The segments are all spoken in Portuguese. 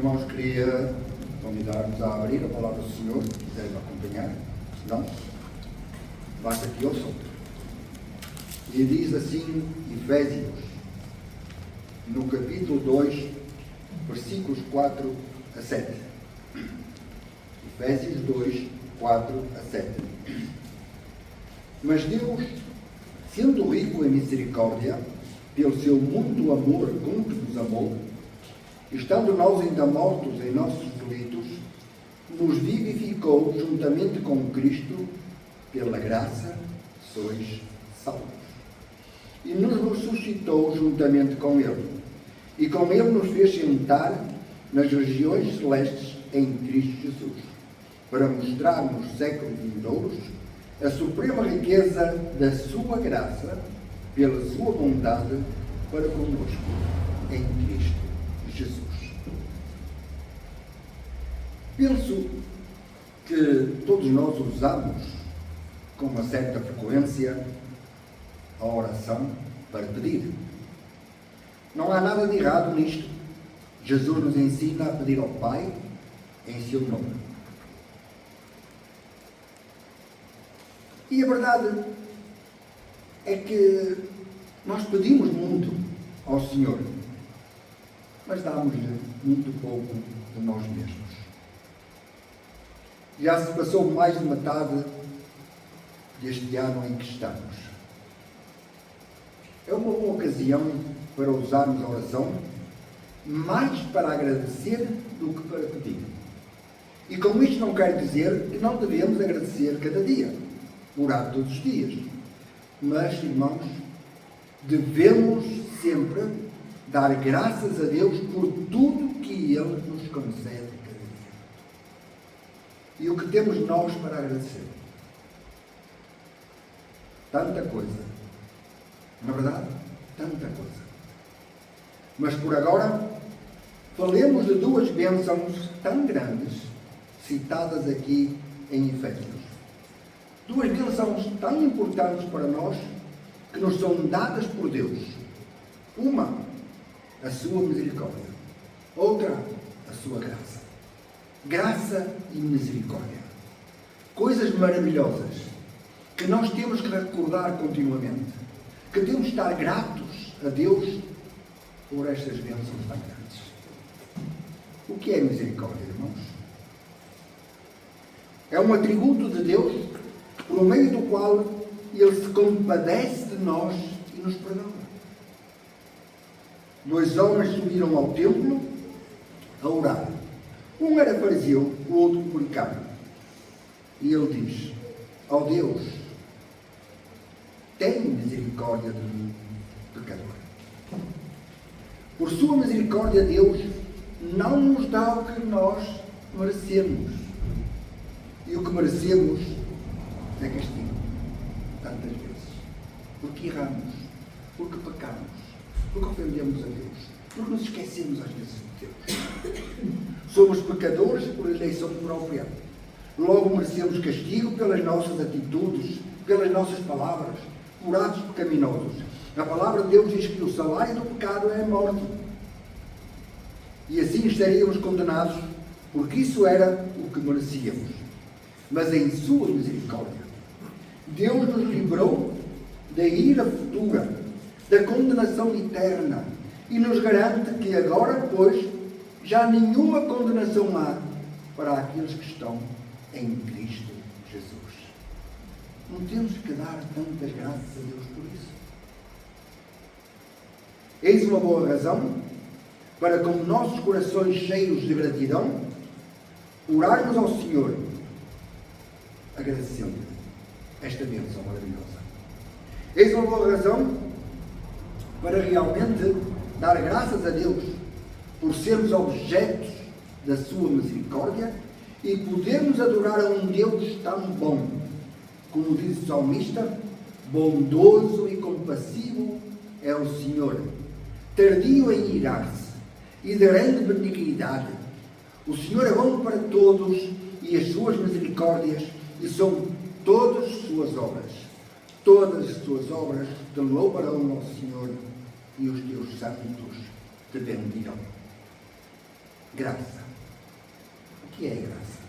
Irmãos, queria convidar-vos a abrir a palavra do Senhor, se quiserem acompanhar, se não, basta que ouçam. E diz assim, Efésios, no capítulo 2, versículos 4 a 7. Efésios 2, 4 a 7. Mas Deus, sendo rico em misericórdia, pelo seu muito amor com que nos amou, estando nós ainda mortos em nossos delitos, nos vivificou juntamente com Cristo, pela graça sois salvos. E nos ressuscitou juntamente com Ele. E com Ele nos fez sentar nas regiões celestes em Cristo Jesus, para mostrar nos séculos vindouros a suprema riqueza da sua graça, pela sua bondade para conosco, em Cristo Jesus. Penso que todos nós usamos com uma certa frequência a oração para pedir. Não há nada de errado nisto. Jesus nos ensina a pedir ao Pai em seu nome. E a verdade é que nós pedimos muito ao Senhor, mas damos-lhe muito pouco de nós mesmos. Já se passou mais de metade deste ano em que estamos. É uma boa ocasião para usarmos a oração mais para agradecer do que para pedir. E com isto não quero dizer que não devemos agradecer cada dia, orar todos os dias. Mas, irmãos, devemos sempre dar graças a Deus por tudo que Ele nos concede cada dia. E o que temos nós para agradecer? Tanta coisa. Na verdade, tanta coisa. Mas por agora, falemos de duas bênçãos tão grandes citadas aqui em Efésios. Duas bênçãos tão importantes para nós que nos são dadas por Deus. Uma, a sua misericórdia. Outra, a sua graça. Graça e misericórdia. Coisas maravilhosas que nós temos que recordar continuamente. Que temos de estar gratos a Deus por estas bênçãos tão grandes. O que é misericórdia, irmãos? É um atributo de Deus por meio do qual Ele se compadece de nós e nos perdoa. Dois homens subiram ao templo a orar. Um era fariseu, o outro publicano. E ele diz: ó Deus, tem misericórdia de mim, pecador. Por sua misericórdia, Deus não nos dá o que nós merecemos. E o que merecemos é castigo, tantas vezes. Porque erramos, porque pecamos, porque ofendemos a Deus, porque nos esquecemos às vezes de Deus. Somos pecadores por eleição própria. Logo merecemos castigo pelas nossas atitudes, pelas nossas palavras, por atos pecaminosos. A palavra de Deus diz que o salário do pecado é a morte. E assim estaríamos condenados, porque isso era o que merecíamos. Mas em sua misericórdia, Deus nos livrou da ira futura, da condenação eterna, e nos garante que agora, pois, já nenhuma condenação há para aqueles que estão em Cristo Jesus. Não temos que dar tantas graças a Deus por isso. Eis uma boa razão para, com nossos corações cheios de gratidão, orarmos ao Senhor, agradecendo esta bênção maravilhosa. Eis uma boa razão para realmente dar graças a Deus por sermos objetos da sua misericórdia e podermos adorar a um Deus tão bom, como diz o salmista: bondoso e compassivo é o Senhor, tardio em irar-se e de grande benignidade. O Senhor é bom para todos e as suas misericórdias e são todas suas obras. Todas as suas obras te louvarão ao Senhor e os teus santos te bendirão. Graça. O que é graça?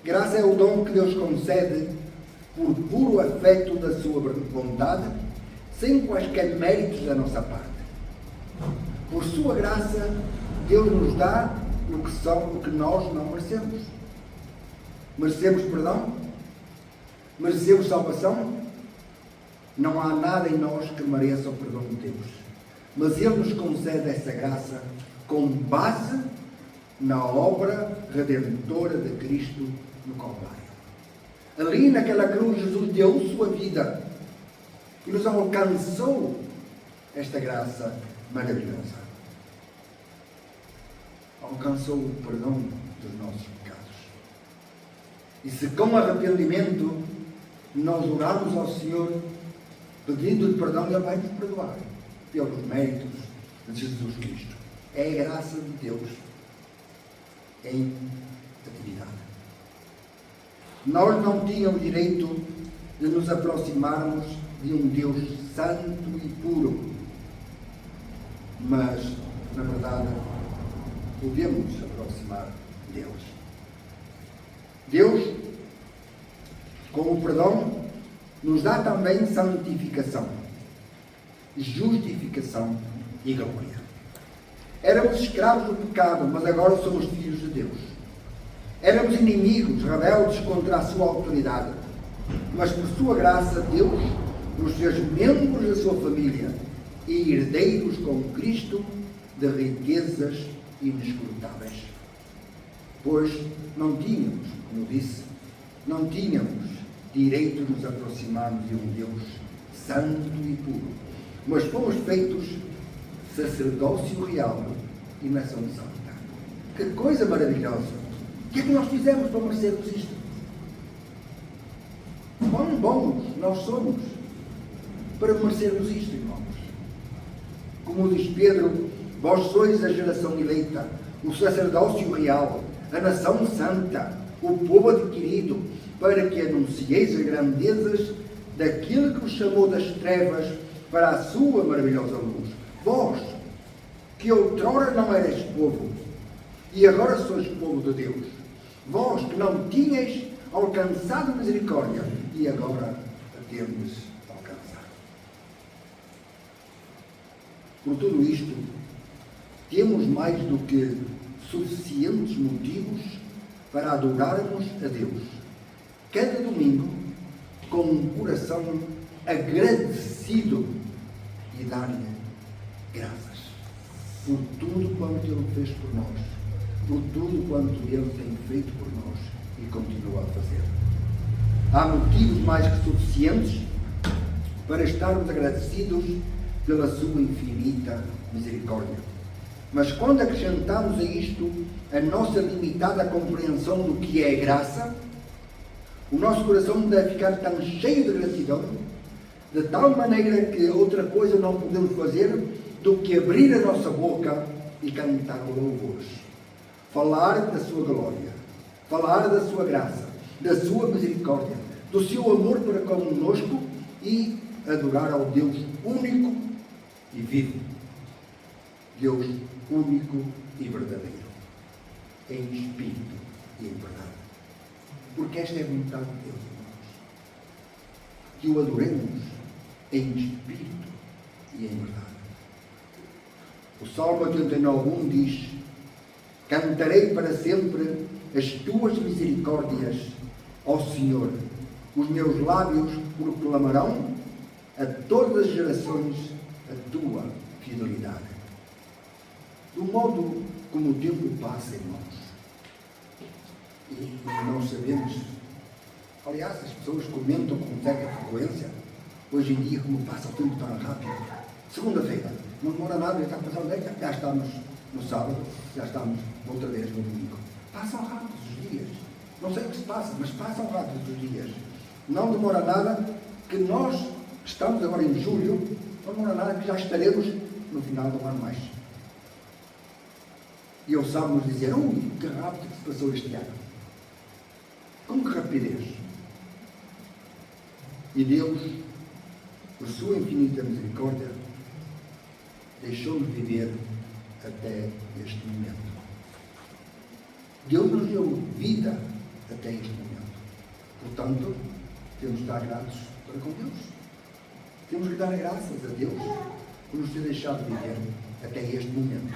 Graça é o dom que Deus concede por puro afeto da sua vontade, sem quaisquer méritos da nossa parte. Por sua graça, Deus nos dá o que nós não merecemos. Merecemos perdão? Merecemos salvação? Não há nada em nós que mereça o perdão de Deus. Mas Ele nos concede essa graça com base na obra redentora de Cristo no Calvário. Ali naquela cruz, Jesus deu sua vida e nos alcançou esta graça maravilhosa. Alcançou o perdão dos nossos pecados. E se com arrependimento nós orarmos ao Senhor pedindo-lhe perdão, Ele vai nos perdoar pelos méritos de Jesus Cristo. É a graça de Deus em atividade. Nós não tínhamos direito de nos aproximarmos de um Deus santo e puro, mas, na verdade, podemos nos aproximar deles. Deus, com o perdão, nos dá também santificação, justificação e glória. Éramos escravos do pecado, mas agora somos filhos de Deus. Éramos inimigos, rebeldes contra a sua autoridade, mas por sua graça Deus nos fez membros da sua família e herdeiros com Cristo de riquezas inescrutáveis. Pois não tínhamos, como disse, não tínhamos direito de nos aproximarmos de um Deus santo e puro, mas fomos feitos sacerdócio real e nação santa. Que coisa maravilhosa! O que é que nós fizemos para merecermos isto? Quão bons nós somos para merecermos isto, irmãos. Como diz Pedro, vós sois a geração eleita, o sacerdócio real, a nação santa, o povo adquirido, para que anuncieis as grandezas daquele que vos chamou das trevas para a sua maravilhosa luz. Vós, que outrora não erais povo, e agora sois povo de Deus. Vós, que não tinhais alcançado misericórdia, e agora a tendes alcançado. Por tudo isto, temos mais do que suficientes motivos para adorarmos a Deus, cada domingo, com um coração agradecido e dar-lhe graças por tudo quanto Ele fez por nós, por tudo quanto Ele tem feito por nós e continua a fazer. Há motivos mais que suficientes para estarmos agradecidos pela sua infinita misericórdia. Mas quando acrescentamos a isto a nossa limitada compreensão do que é graça, o nosso coração deve ficar tão cheio de gratidão, de tal maneira que outra coisa não podemos fazer do que abrir a nossa boca e cantar louvores. Falar da sua glória, falar da sua graça, da sua misericórdia, do seu amor para conosco e adorar ao Deus único e vivo. Deus único e verdadeiro, em espírito e em verdade. Porque esta é a vontade de Deus, irmãos. Que o adoremos em espírito e em verdade. O Salmo 89:1 diz: cantarei para sempre as tuas misericórdias, ó Senhor. Os meus lábios proclamarão a todas as gerações a tua fidelidade. Do modo como o tempo passa, irmãos, e nós sabemos, aliás, as pessoas comentam com certa frequência, hoje em dia, como passa o tempo tão rápido. Segunda-feira, não demora nada, já está passando, já estamos no sábado, já estamos outra vez no domingo. Passam rápido os dias. Não sei o que se passa, mas passam rápido os dias. Não demora nada que nós estamos agora em julho, não demora nada que já estaremos no final do ano mais. E ouçamos dizer, ui, que rápido que se passou este ano. Com que rapidez. E Deus, por sua infinita misericórdia, deixou-nos viver até este momento. Deus nos deu vida até este momento. Portanto, temos de estar gratos para com Deus. Temos que dar graças a Deus por nos ter deixado viver até este momento.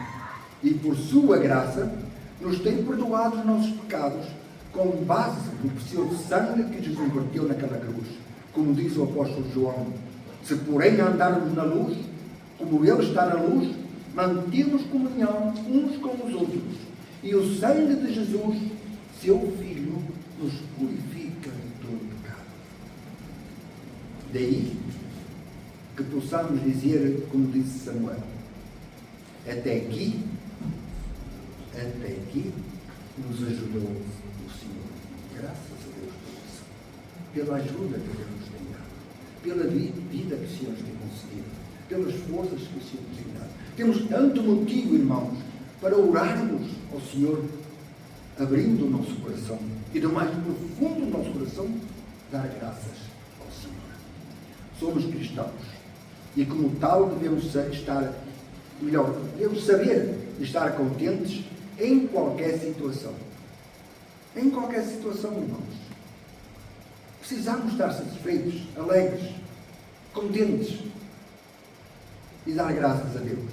E por sua graça, nos tem perdoado os nossos pecados com base no precioso sangue que Jesus verteu naquela cruz. Como diz o apóstolo João, se porém andarmos na luz, como Ele está na luz, mantemos comunhão uns com os outros. E o sangue de Jesus, seu Filho, nos purifica de todo pecado. Daí que possamos dizer, como disse Samuel, até aqui nos ajudou o Senhor. Graças a Deus por isso. Pela ajuda que Deus nos tem dado. Pela vida que o Senhor nos tem concedido. Pelas forças que o Senhor nos tem dado. Temos tanto motivo, irmãos, para orarmos ao Senhor, abrindo o nosso coração e do mais profundo do nosso coração, dar graças ao Senhor. Somos cristãos e como tal devemos saber estar contentes em qualquer situação. Em qualquer situação, irmãos. Precisamos estar satisfeitos, alegres, contentes e dar graças a Deus.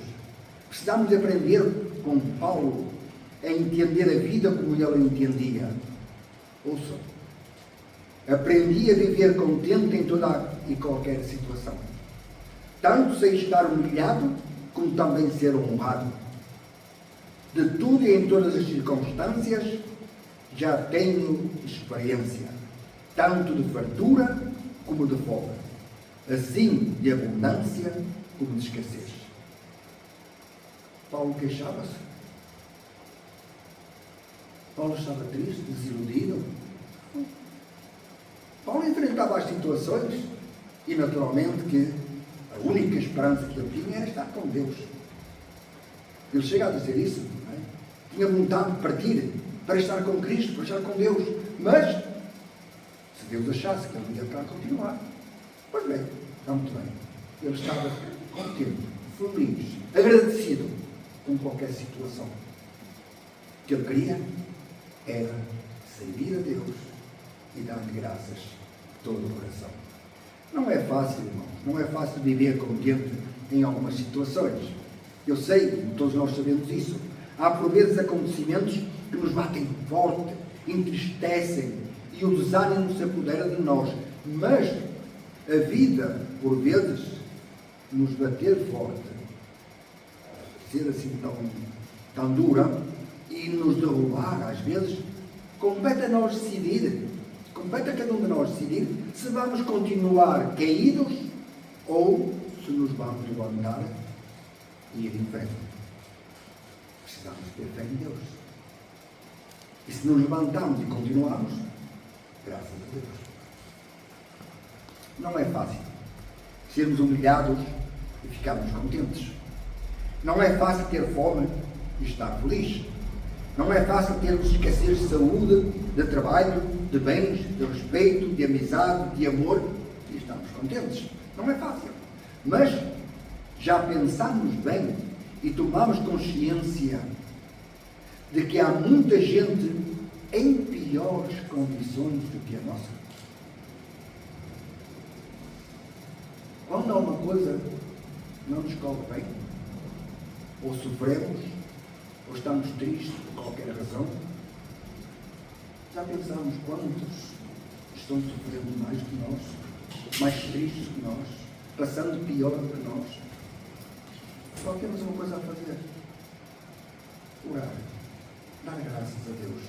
Precisamos de aprender com Paulo a entender a vida como ele a entendia. Ouçam. Aprendi a viver contente em toda e qualquer situação. Tanto sem estar humilhado, como também ser honrado. De tudo e em todas as circunstâncias, já tenho experiência, tanto de fartura como de folga, assim de abundância como de escassez. Paulo queixava-se. Paulo estava triste, desiludido. Paulo enfrentava as situações e, naturalmente, que a única esperança que ele tinha era estar com Deus. Ele chega a dizer isso, não é? Tinha vontade de partir para estar com Cristo, para estar com Deus. Mas, se Deus achasse que ele ia cá continuar, pois bem, está muito bem. Ele estava contente, feliz, agradecido com qualquer situação. O que ele queria era servir a Deus e dar-lhe graças de todo o coração. Não é fácil, irmãos, não é fácil viver contente em algumas situações. Eu sei, todos nós sabemos isso. Há por vezes acontecimentos que nos batem forte, entristecem e o desânimo se apodera de nós. Mas a vida, por vezes, nos bater forte, ser assim tão dura e nos derrubar, às vezes, compete a nós decidir, compete a cada um de nós decidir se vamos continuar caídos ou se nos vamos levantar e ir em frente. Precisamos ter fé em Deus. E se nos levantamos e continuamos, graças a Deus. Não é fácil sermos humilhados e ficarmos contentes. Não é fácil ter fome e estar feliz. Não é fácil termos escassez de saúde, de trabalho, de bens, de respeito, de amizade, de amor e estamos contentes. Não é fácil. Mas já pensamos bem e tomamos consciência de que há muita gente em piores condições do que a nossa. Quando alguma coisa não nos corre bem, ou sofremos, ou estamos tristes por qualquer razão, já pensamos quantos estão sofrendo mais que nós, mais tristes que nós, passando pior do que nós. Só temos uma coisa a fazer: orar, dar graças a Deus,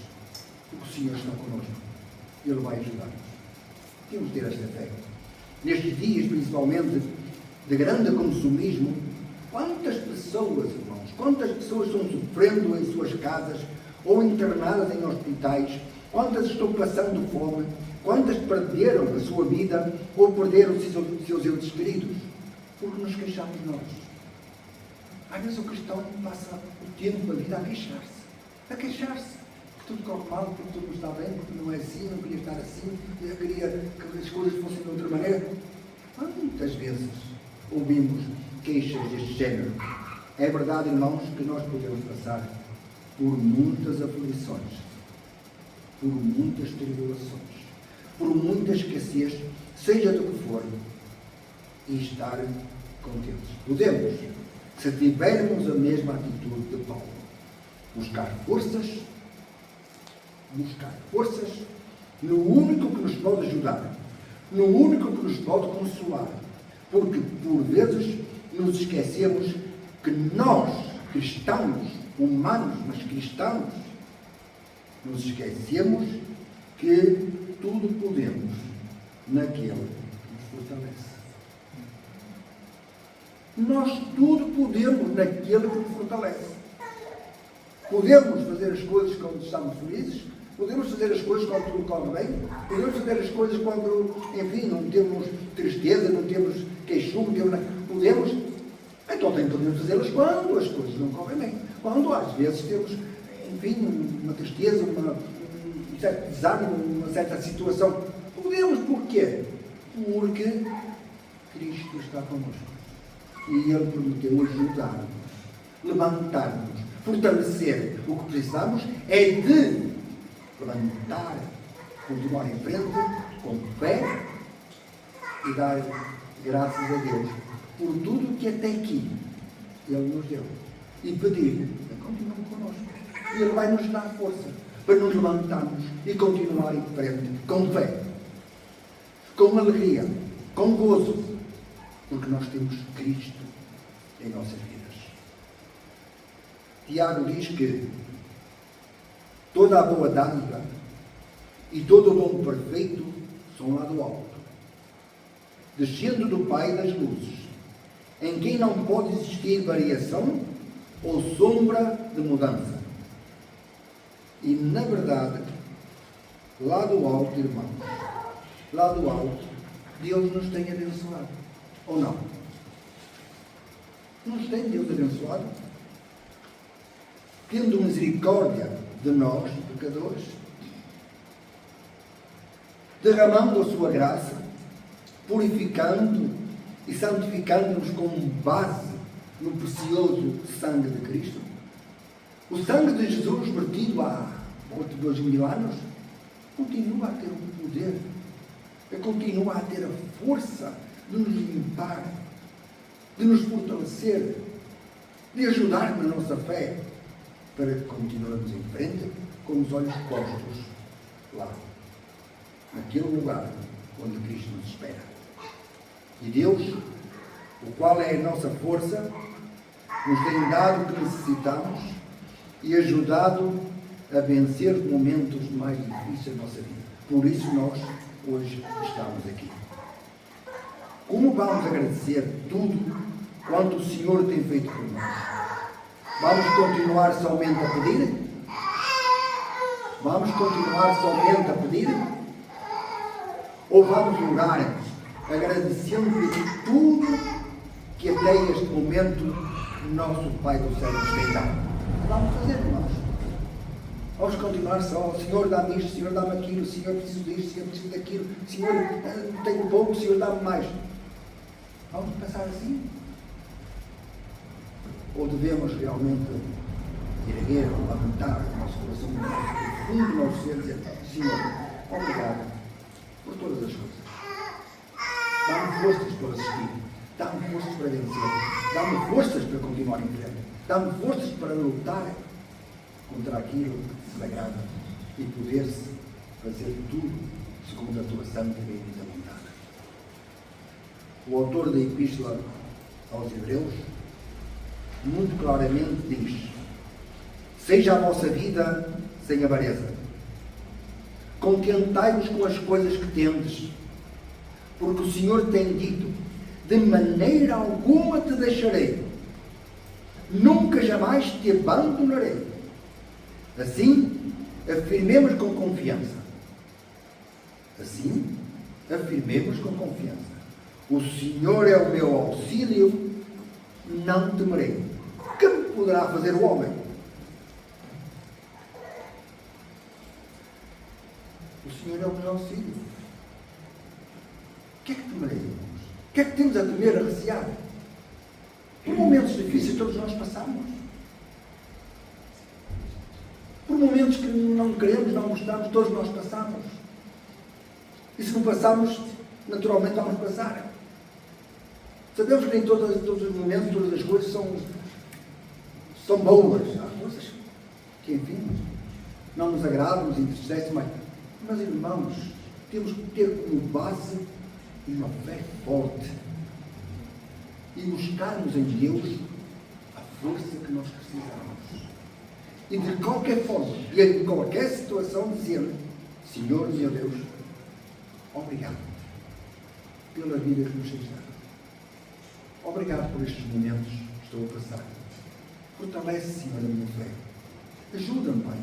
porque o Senhor está connosco, Ele vai ajudar-nos. Temos de ter esta fé. Nestes dias, principalmente, de grande consumismo, quantas pessoas, irmãos, quantas pessoas estão sofrendo em suas casas ou internadas em hospitais, quantas estão passando fome, quantas perderam a sua vida ou perderam os seus entes queridos, porque nos queixamos nós. Às vezes o cristão passa o tempo, a vida a queixar-se, que tudo corre mal, porque tudo não está bem, porque não é assim, não queria estar assim, eu queria que as coisas fossem de outra maneira. Quantas vezes ouvimos queixas deste género? É verdade, irmãos, que nós podemos passar por muitas aflições, por muitas tribulações, por muita escassez, seja do que for, e estar contentes. Podemos, se tivermos a mesma atitude de Paulo, buscar forças no único que nos pode ajudar, no único que nos pode consolar, porque por vezes nos esquecemos que nós, cristãos, humanos, mas cristãos, nos esquecemos que tudo podemos naquele que nos fortalece. Nós tudo podemos naquele que nos fortalece. Podemos fazer as coisas quando estamos felizes, podemos fazer as coisas quando tudo corre bem, podemos fazer as coisas quando, enfim, não temos tristeza, não temos queixume, não temos nada. Podemos, então podemos fazê-las quando as coisas não correm bem. Quando às vezes temos, enfim, uma tristeza, um certo desânimo, uma certa situação. Podemos, porquê? Porque Cristo está connosco. E Ele prometeu ajudar-nos, levantar-nos, fortalecer. O que precisamos é de levantar, continuar em frente, com fé e dar graças a Deus por tudo que até aqui Ele nos deu. E pedir, continue connosco. E Ele vai nos dar força para nos levantarmos e continuar em frente, com fé, com alegria, com gozo, porque nós temos Cristo em nossas vidas. Tiago diz que toda a boa dádiva e todo o dom perfeito são lá do alto, descendo do Pai das luzes, em quem não pode existir variação ou sombra de mudança. E, na verdade, lá do alto, irmãos, lá do alto, Deus nos tem abençoado. Ou não? Nos tem Deus abençoado? Tendo misericórdia de nós, pecadores, derramando a sua graça, purificando e santificando-nos com base no precioso sangue de Cristo. O sangue de Jesus vertido há outros 2000 anos continua a ter o poder, continua a ter a força de nos limpar, de nos fortalecer, de ajudar na nossa fé, para que continuemos em frente com os olhos postos lá, naquele lugar onde Cristo nos espera. E Deus, o qual é a nossa força, nos tem dado o que necessitamos e ajudado a vencer os momentos mais difíceis da nossa vida. Por isso nós hoje estamos aqui. Como vamos agradecer tudo quanto o Senhor tem feito por nós? Vamos continuar somente a pedir? Vamos continuar somente a pedir? Ou vamos orar agradecendo-lhe tudo que até este momento nosso Pai do Céu nos tem dado? Vamos fazer, irmãos. Vamos continuar só. Senhor, dá-me isto, Senhor, dá-me aquilo, Senhor, preciso disto, Senhor, preciso daquilo, Senhor, tenho pouco, Senhor, dá-me mais. Vamos pensar assim? Ou devemos realmente erguer, levantar o nosso coração, o nosso profundo, o nosso ser, e dizer: Senhor, obrigado por todas as coisas. Dá-me forças para resistir, dá-me forças para vencer, dá-me forças para continuar em frente, dá-me forças para lutar contra aquilo que se agrada e poder-se fazer tudo segundo a tua santa e bendita vontade. O autor da Epístola aos Hebreus muito claramente diz: seja a vossa vida sem avareza, contentai-vos com as coisas que tendes, porque o Senhor tem dito: de maneira alguma te deixarei, nunca jamais te abandonarei. Assim, afirmemos com confiança. Assim, afirmemos com confiança: o Senhor é o meu auxílio, não temerei. Que me poderá fazer o homem? O Senhor é o meu auxílio. O que é que temerei, irmãos? O que é que temos a temer, a recear? Por momentos difíceis todos nós passamos. Por momentos que não queremos, não gostamos, todos nós passamos. E se não passamos, naturalmente vamos passar. Sabemos que nem todos os momentos, todas as coisas são boas. Há coisas que, enfim, não nos agradam, nos entristecem, mas irmãos, temos que ter como base uma fé forte e buscarmos em Deus a força que nós precisamos. E de qualquer forma, e em qualquer situação, dizer: Senhor, meu Deus, obrigado pela vida que nos tens dado. Obrigado por estes momentos que estou a passar. Fortalece, Senhor, a minha fé. Ajuda-me, Pai.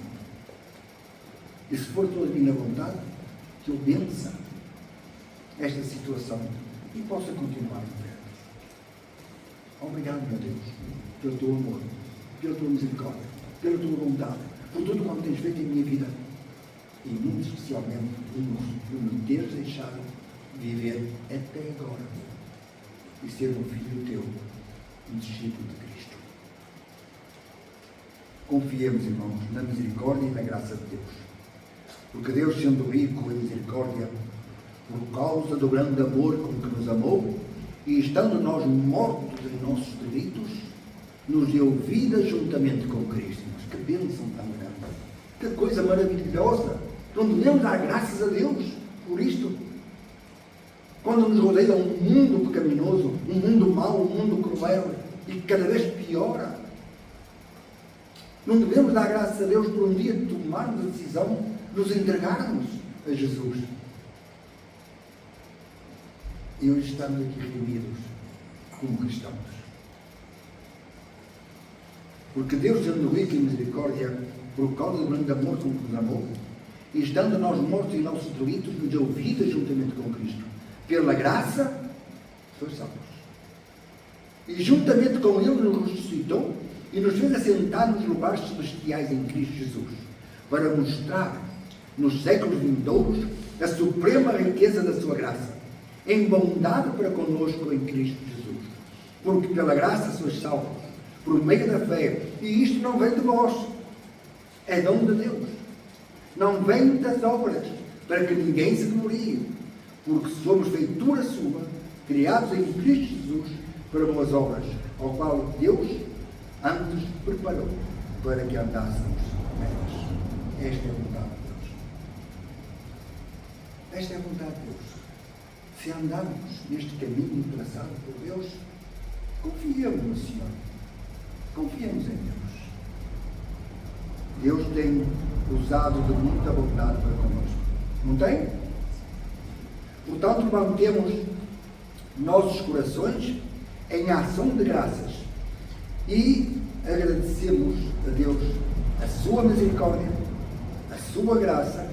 E se for toda a minha vontade, que eu vença esta situação e possa continuar em fé. Obrigado, meu Deus, pelo teu amor, pela tua misericórdia, pela tua vontade, por tudo quanto tens feito em minha vida. E muito especialmente por me teres deixado viver até agora e ser um filho teu, um discípulo de Cristo. Confiemos, irmãos, na misericórdia e na graça de Deus. Porque Deus, sendo rico em misericórdia, por causa do grande amor com que nos amou, e estando nós mortos em nossos delitos, nos deu vida juntamente com Cristo. Mas que bênção tão grande! Que coisa maravilhosa! Não devemos dar graças a Deus por isto. Quando nos rodeia um mundo pecaminoso, um mundo mau, um mundo cruel, e que cada vez piora, não devemos dar graças a Deus por um dia tomarmos a decisão de nos entregarmos a Jesus. E hoje estamos aqui reunidos como cristãos. Porque Deus, sendo rico em misericórdia, por causa do grande amor com que nos amou, e estando nós mortos em nossos delitos, nos deu vida juntamente com Cristo. Pela graça, sois salvos. E juntamente com Ele nos ressuscitou e nos fez assentar nos lugares celestiais em Cristo Jesus, para mostrar nos séculos vindouros a suprema riqueza da sua graça, em bondade para conosco em Cristo Jesus. Porque pela graça sois salvos, por meio da fé, e isto não vem de vós, é dom de Deus. Não vem das obras, para que ninguém se glorie, porque somos feitura sua, criados em Cristo Jesus, para boas obras, ao qual Deus antes preparou, para que andássemos nelas. Esta é a vontade de Deus. Esta é a vontade de Deus. Se andarmos neste caminho traçado por Deus, confiemos no Senhor. Confiemos em Deus. Deus tem usado de muita bondade para connosco. Não tem? Portanto, mantemos nossos corações em ação de graças e agradecemos a Deus a sua misericórdia, a sua graça.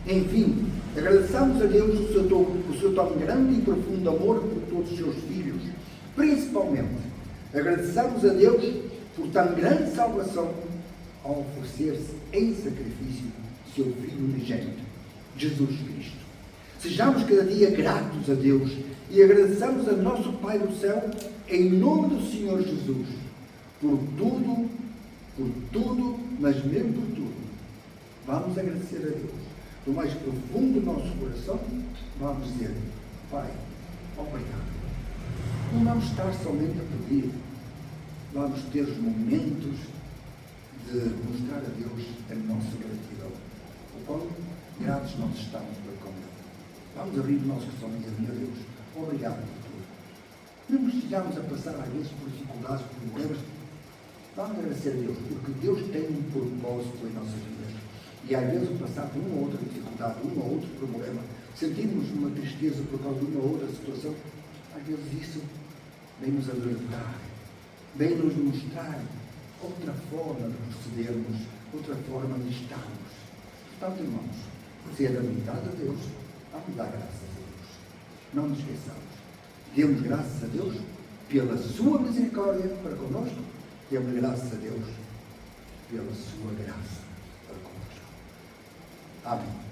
Enfim, agradeçamos a Deus o seu tão grande e profundo amor por todos os seus filhos. Principalmente, agradeçamos a Deus por tão grande salvação ao oferecer-se em sacrifício seu Filho unigênito, Jesus Cristo. Sejamos cada dia gratos a Deus e agradeçamos a nosso Pai do céu em nome do Senhor Jesus por tudo, mas mesmo por tudo. Vamos agradecer a Deus. Do mais profundo do nosso coração, vamos dizer: Pai, obrigado. Não vamos estar somente a pedir, vamos ter os momentos de mostrar a Deus a nossa gratidão. O quão gratos nós estamos para com Ele. Vamos abrir o nosso coração e dizer: meu Deus, obrigado por tudo. Não estejamos a passar às vezes por dificuldades, por problemas. Vamos agradecer a Deus, porque Deus tem um propósito em nossas vidas. E às vezes passar por uma ou outra dificuldade, um ou outro problema, sentirmos uma tristeza por causa de uma ou outra situação, às vezes isso vem nos alertar, vem nos mostrar outra forma de procedermos, outra forma de estarmos. Portanto, irmãos, se é da vontade de Deus, vamos dar graças a Deus. Não nos esqueçamos. Demos graças a Deus pela sua misericórdia para connosco. Demos graças a Deus pela sua graça para connosco. Amém.